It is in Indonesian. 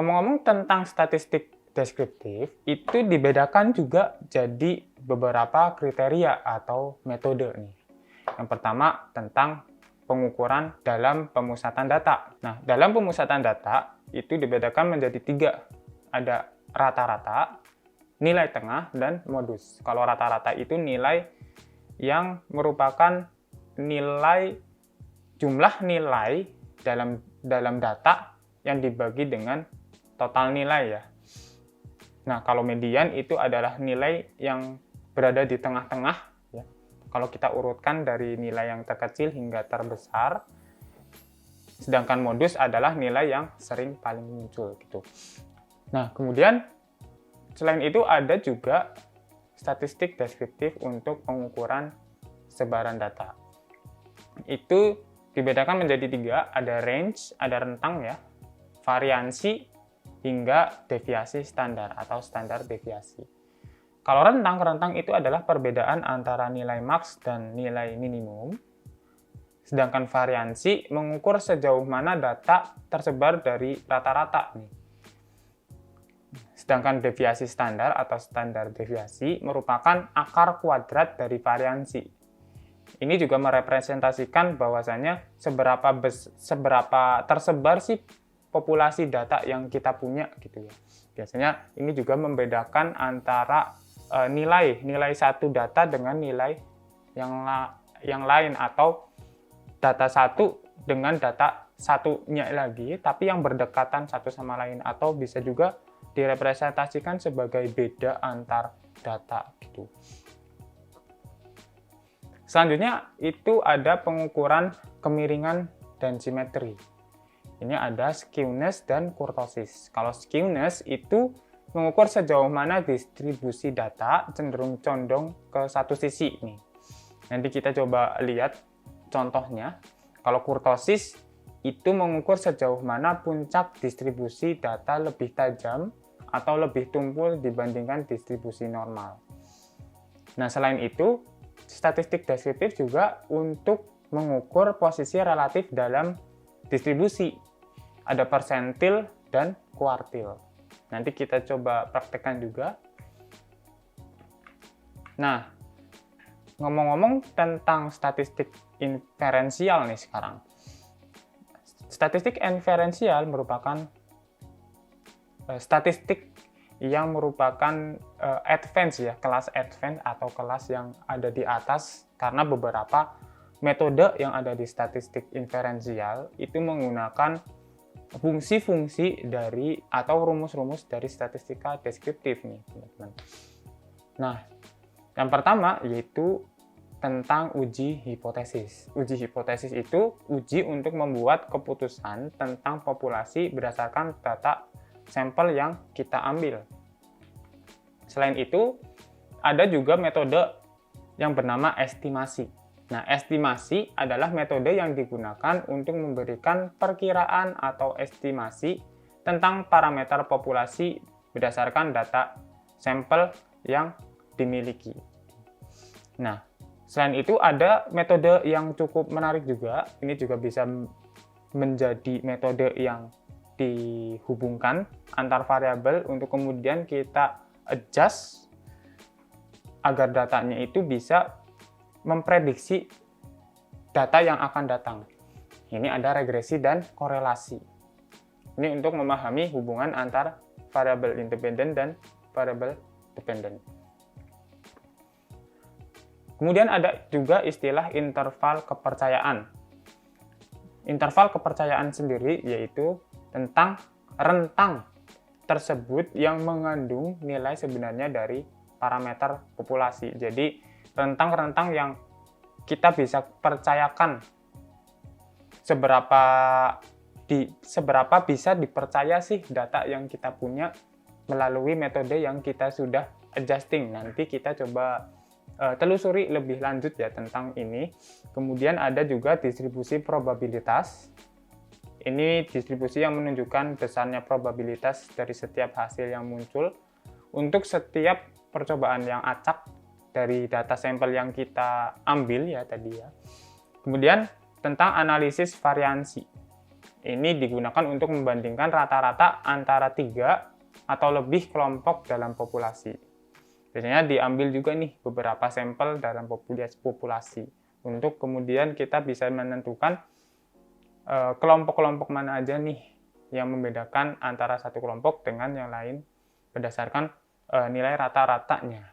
ngomong-ngomong tentang statistik deskriptif, itu dibedakan juga jadi beberapa kriteria atau metode nih. Yang pertama tentang pengukuran dalam pemusatan data. Nah, dalam pemusatan data itu dibedakan menjadi 3. Ada rata-rata, nilai tengah, dan modus. Kalau rata-rata itu nilai yang merupakan jumlah nilai dalam data yang dibagi dengan total nilai ya. Nah, kalau median itu adalah nilai yang berada di tengah-tengah ya. Kalau kita urutkan dari nilai yang terkecil hingga terbesar, sedangkan modus adalah nilai yang sering paling muncul gitu. Nah, kemudian selain itu ada juga statistik deskriptif untuk pengukuran sebaran data. Itu dibedakan menjadi 3, ada range, ada rentang ya, variansi, hingga deviasi standar atau standar deviasi. Kalau rentang itu adalah perbedaan antara nilai max dan nilai minimum. Sedangkan variansi mengukur sejauh mana data tersebar dari rata-rata nih. Sedangkan deviasi standar atau standar deviasi merupakan akar kuadrat dari variansi. Ini juga merepresentasikan bahwasannya seberapa tersebar sih populasi data yang kita punya gitu ya. Biasanya ini juga membedakan antara nilai satu data dengan nilai yang lain, atau data satu dengan data satunya lagi tapi yang berdekatan satu sama lain, atau bisa juga direpresentasikan sebagai beda antar data gitu. Selanjutnya itu ada pengukuran kemiringan dan simetri. Ini ada skewness dan kurtosis. Kalau skewness itu mengukur sejauh mana distribusi data cenderung condong ke satu sisi nih. Nanti kita coba lihat contohnya. Kalau kurtosis itu mengukur sejauh mana puncak distribusi data lebih tajam atau lebih tumpul dibandingkan distribusi normal. Nah, selain itu, statistik deskriptif juga untuk mengukur posisi relatif dalam distribusi. Ada persentil dan kuartil. Nanti kita coba praktekkan juga. Nah, ngomong-ngomong tentang statistik inferensial nih sekarang. Statistik inferensial merupakan statistik yang merupakan advance ya, kelas advance atau kelas yang ada di atas, karena beberapa metode yang ada di statistik inferensial itu menggunakan fungsi-fungsi dari atau rumus-rumus dari statistika deskriptif nih teman-teman. Nah, yang pertama yaitu tentang uji hipotesis. Uji hipotesis itu uji untuk membuat keputusan tentang populasi berdasarkan data sampel yang kita ambil. Selain itu, ada juga metode yang bernama estimasi. Nah, estimasi adalah metode yang digunakan untuk memberikan perkiraan atau estimasi tentang parameter populasi berdasarkan data sampel yang dimiliki. Nah, selain itu ada metode yang cukup menarik juga. Ini juga bisa menjadi metode yang dihubungkan antar variabel untuk kemudian kita adjust agar datanya itu bisa memprediksi data yang akan datang. Ini ada regresi dan korelasi. Ini untuk memahami hubungan antar variabel independen dan variabel dependen. Kemudian ada juga istilah interval kepercayaan. Interval kepercayaan sendiri yaitu tentang rentang tersebut yang mengandung nilai sebenarnya dari parameter populasi. Jadi rentang-rentang yang kita bisa percayakan seberapa bisa dipercaya sih data yang kita punya melalui metode yang kita sudah adjusting. Nanti kita coba telusuri lebih lanjut ya tentang ini. Kemudian ada juga distribusi probabilitas. Ini distribusi yang menunjukkan besarnya probabilitas dari setiap hasil yang muncul untuk setiap percobaan yang acak dari data sampel yang kita ambil ya tadi ya. Kemudian tentang analisis variansi. Ini digunakan untuk membandingkan rata-rata antara 3 atau lebih kelompok dalam populasi. Biasanya diambil juga nih beberapa sampel dalam populasi untuk kemudian kita bisa menentukan kelompok-kelompok mana aja nih yang membedakan antara satu kelompok dengan yang lain berdasarkan nilai rata-ratanya.